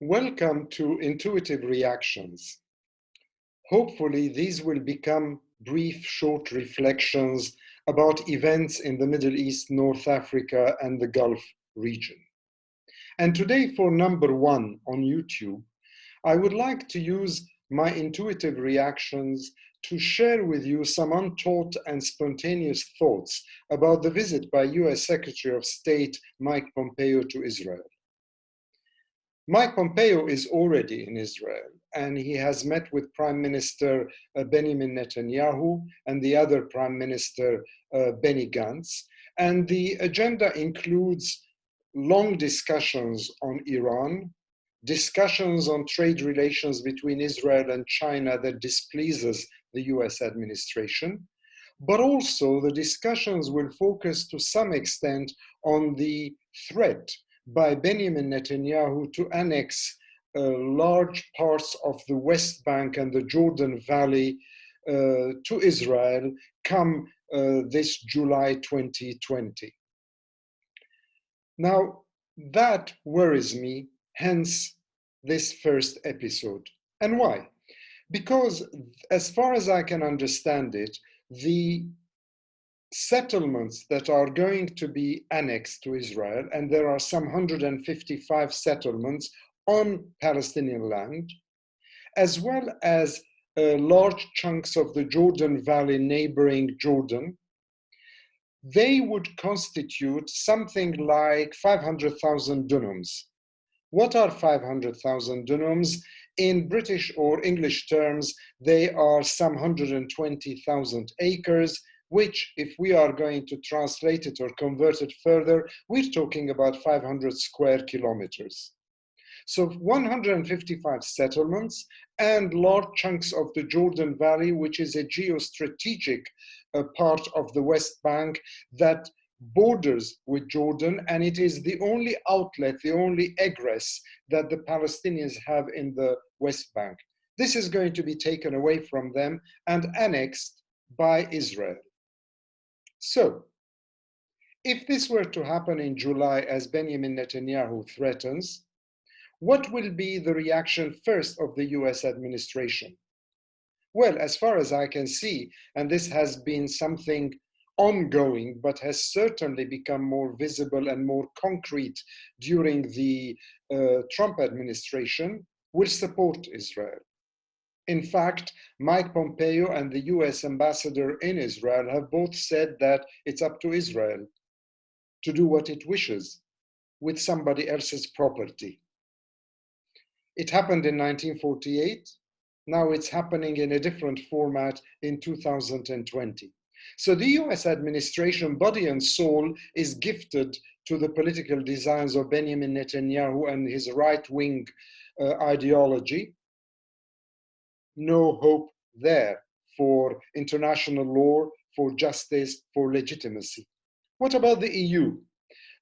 Welcome to Intuitive Reactions. Hopefully, these will become brief, short reflections about events in the Middle East, North Africa, and the Gulf region. And today, for number one on YouTube, I would like to use my intuitive reactions to share with you some untaught and spontaneous thoughts about the visit by US Secretary of State Mike Pompeo to Israel. Mike Pompeo is already in Israel, and he has met with Prime Minister Benjamin Netanyahu and the other Prime Minister Benny Gantz. And the agenda includes long discussions on Iran, discussions on trade relations between Israel and China that displeases the US administration, but also the discussions will focus to some extent on the threat by Benjamin Netanyahu to annex large parts of the West Bank and the Jordan Valley to Israel come this July 2020. Now, that worries me, hence this first episode. And why? Because as far as I can understand it, the settlements that are going to be annexed to Israel, and there are some 155 settlements on Palestinian land, as well as large chunks of the Jordan Valley neighboring Jordan, they would constitute something like 500,000 dunams. What are 500,000 dunams? In British or English terms, they are some 120,000 acres, which, if we are going to translate it or convert it further, we're talking about 500 square kilometers. So 155 settlements and large chunks of the Jordan Valley, which is a geo-strategic part of the West Bank that borders with Jordan, and it is the only outlet, the only egress that the Palestinians have in the West Bank. This is going to be taken away from them and annexed by Israel. So, if this were to happen in July, as Benjamin Netanyahu threatens, what will be the reaction first of the US administration? Well, as far as I can see, and this has been something ongoing, but has certainly become more visible and more concrete during the Trump administration, will support Israel. In fact, Mike Pompeo and the US ambassador in Israel have both said that it's up to Israel to do what it wishes with somebody else's property. It happened in 1948. Now it's happening in a different format in 2020. So the US administration, body and soul, is gifted to the political designs of Benjamin Netanyahu and his right-wing ideology. No hope there for international law, for justice, for legitimacy. What about the EU?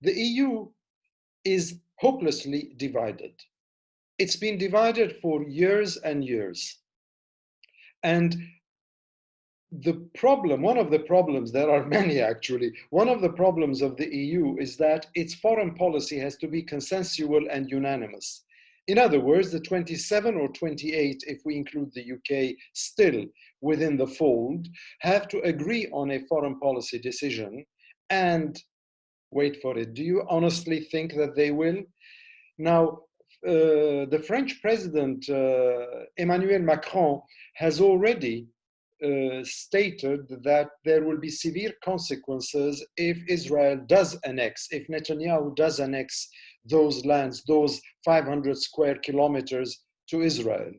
The EU is hopelessly divided. It's been divided for years and years. And the problem, one of the problems, there are many actually, one of the problems of the EU is that its foreign policy has to be consensual and unanimous. In other words, the 27 or 28, if we include the UK still within the fold, have to agree on a foreign policy decision. And wait for it, do you honestly think that they will? Now, the French president, Emmanuel Macron, has already stated that there will be severe consequences if Israel does annex, if Netanyahu does annex those lands, those 500 square kilometers to Israel.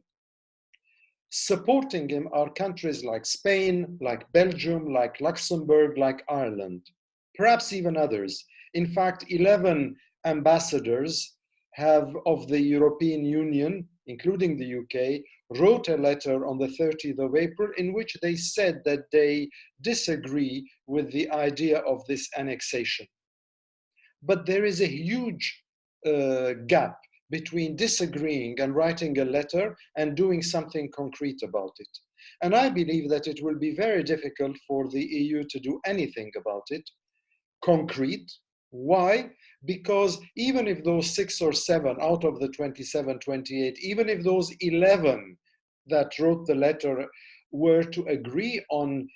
Supporting him are countries like Spain, like Belgium, like Luxembourg, like Ireland, perhaps even others. In fact, 11 ambassadors of the European Union, including the UK, wrote a letter on the 30th of April in which they said that they disagree with the idea of this annexation. But there is a huge gap between disagreeing and writing a letter and doing something concrete about it. And I believe that it will be very difficult for the EU to do anything about it, concrete, Why? Because even if those 6 or 7 out of the 27, 28, even if those 11 that wrote the letter were to agree on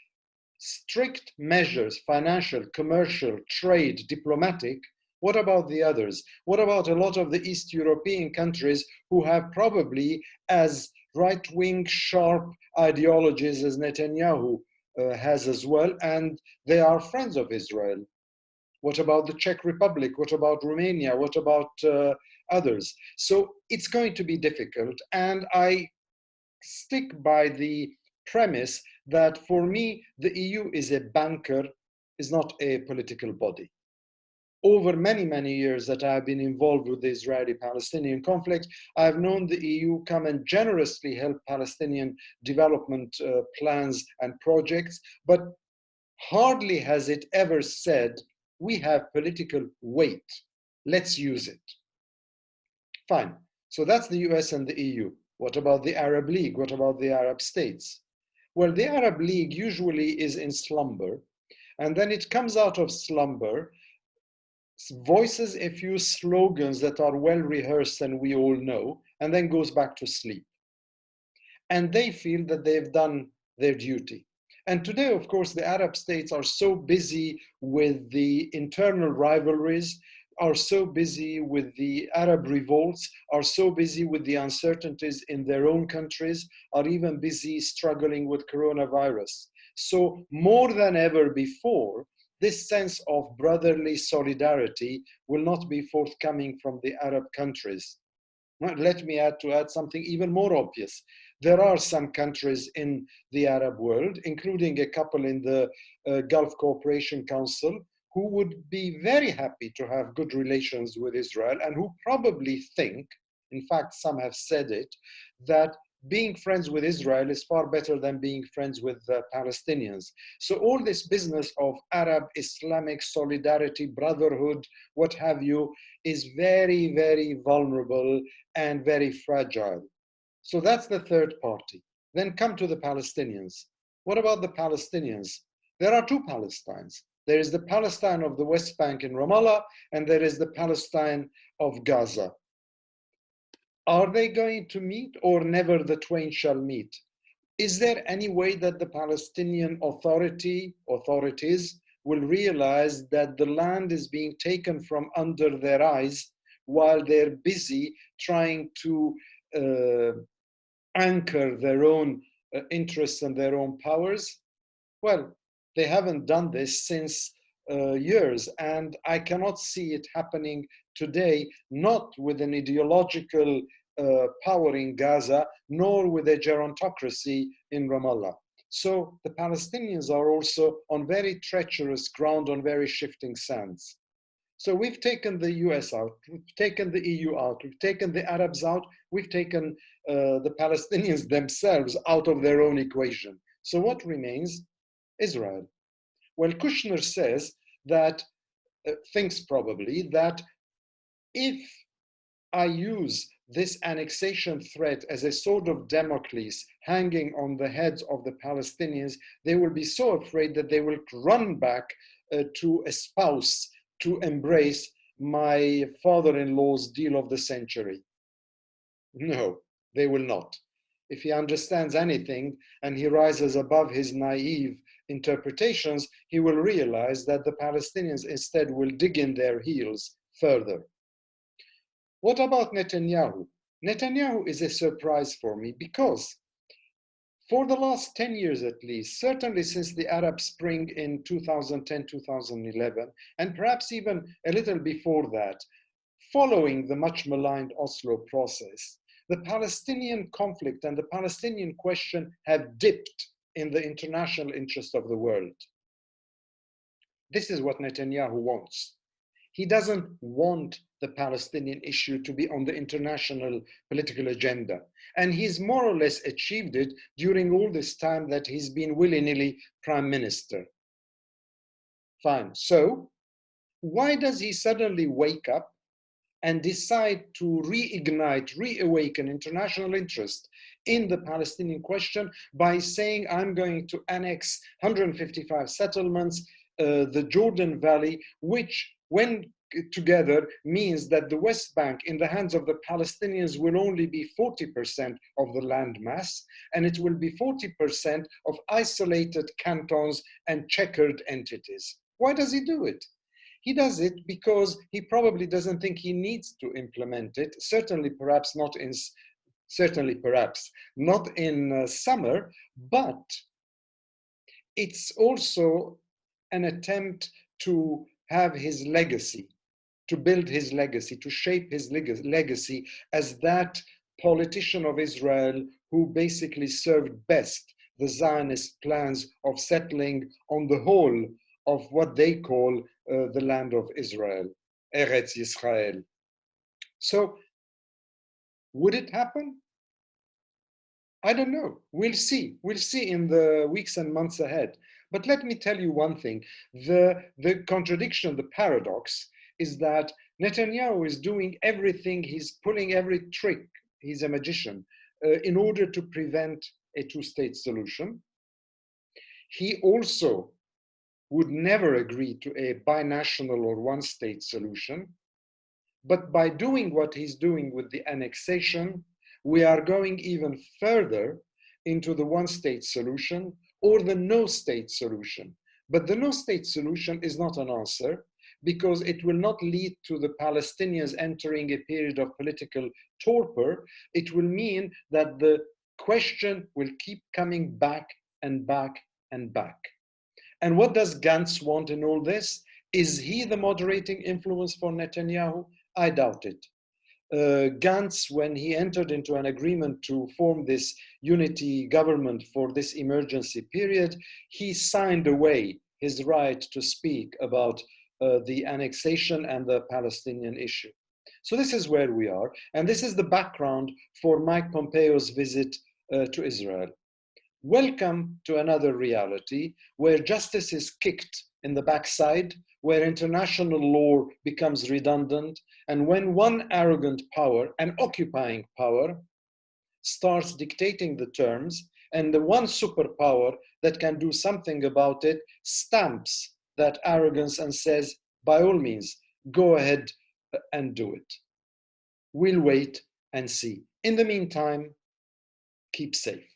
strict measures, financial, commercial, trade, diplomatic, what about the others? What about a lot of the East European countries who have probably as right-wing, sharp ideologies as Netanyahu has as well, and they are friends of Israel? What about the Czech Republic? What about Romania? What about others? So it's going to be difficult. And I stick by the premise that for me, the EU is a banker, is not a political body. Over many, many years that I've been involved with the Israeli-Palestinian conflict, I've known the EU come and generously help Palestinian development plans and projects, but hardly has it ever said, we have political weight, let's use it. Fine. So that's the US and the EU. What about the Arab League? What about the Arab states? Well, the Arab League usually is in slumber, and then it comes out of slumber, voices a few slogans that are well rehearsed and we all know, and then goes back to sleep. And they feel that they've done their duty. And today, of course, the Arab states are so busy with the internal rivalries, are so busy with the Arab revolts, are so busy with the uncertainties in their own countries, are even busy struggling with coronavirus. So more than ever before, this sense of brotherly solidarity will not be forthcoming from the Arab countries. Let me add something even more obvious. There are some countries in the Arab world, including a couple in the Gulf Cooperation Council, who would be very happy to have good relations with Israel and who probably think, in fact, some have said it, that being friends with Israel is far better than being friends with Palestinians. So all this business of Arab Islamic solidarity, brotherhood, what have you, is very, very vulnerable and very fragile. So that's the third party. Then come to the Palestinians. What about the Palestinians? There are two Palestines. There is the Palestine of the West Bank in Ramallah, and there is the Palestine of Gaza. Are they going to meet, or never the twain shall meet? Is there any way that the Palestinian authorities will realize that the land is being taken from under their eyes while they're busy trying to anchor their own interests and their own powers? Well, they haven't done this since years, and I cannot see it happening today, not with an ideological power in Gaza, nor with a gerontocracy in Ramallah. So the Palestinians are also on very treacherous ground, on very shifting sands. So we've taken the US out, we've taken the EU out, we've taken the Arabs out, we've taken the Palestinians themselves out of their own equation. So what remains? Israel. Well, Kushner says that, thinks probably that if I use this annexation threat as a sword of Damocles hanging on the heads of the Palestinians, they will be so afraid that they will run back to espouse, to embrace my father-in-law's deal of the century. No, they will not. If he understands anything and he rises above his naive interpretations, he will realize that the Palestinians instead will dig in their heels further. What about Netanyahu? Netanyahu is a surprise for me because for the last 10 years at least, certainly since the Arab Spring in 2010, 2011, and perhaps even a little before that, following the much maligned Oslo process, the Palestinian conflict and the Palestinian question have dipped in the international interest of the world. This is what Netanyahu wants. He doesn't want the Palestinian issue to be on the international political agenda. And he's more or less achieved it during all this time that he's been willy-nilly prime minister. Fine. So why does he suddenly wake up and decide to reignite, reawaken international interest in the Palestinian question by saying, I'm going to annex 155 settlements, the Jordan Valley, which when together means that the West Bank in the hands of the Palestinians will only be 40% of the land mass, and it will be 40% of isolated cantons and checkered entities. Why does he do it? He does it because he probably doesn't think he needs to implement it, certainly perhaps not in summer, but it's also an attempt to have his legacy, to build his legacy, to shape his legacy as that politician of Israel who basically served best the Zionist plans of settling on the whole of what they call the land of Israel, Eretz Yisrael. So, would it happen? I don't know. We'll see. We'll see in the weeks and months ahead. But let me tell you one thing. The contradiction, the paradox, is that Netanyahu is doing everything, he's pulling every trick, he's a magician, in order to prevent a two-state solution. He also would never agree to a binational or one-state solution. But by doing what he's doing with the annexation, we are going even further into the one-state solution or the no-state solution. But the no-state solution is not an answer because it will not lead to the Palestinians entering a period of political torpor. It will mean that the question will keep coming back and back and back. And what does Gantz want in all this? Is he the moderating influence for Netanyahu? I doubt it. Gantz, when he entered into an agreement to form this unity government for this emergency period, he signed away his right to speak about the annexation and the Palestinian issue. So this is where we are, and this is the background for Mike Pompeo's visit to Israel. Welcome to another reality where justice is kicked in the backside, where international law becomes redundant, and when one arrogant power, an occupying power, starts dictating the terms, and the one superpower that can do something about it stamps that arrogance and says, by all means, go ahead and do it. We'll wait and see. In the meantime, keep safe.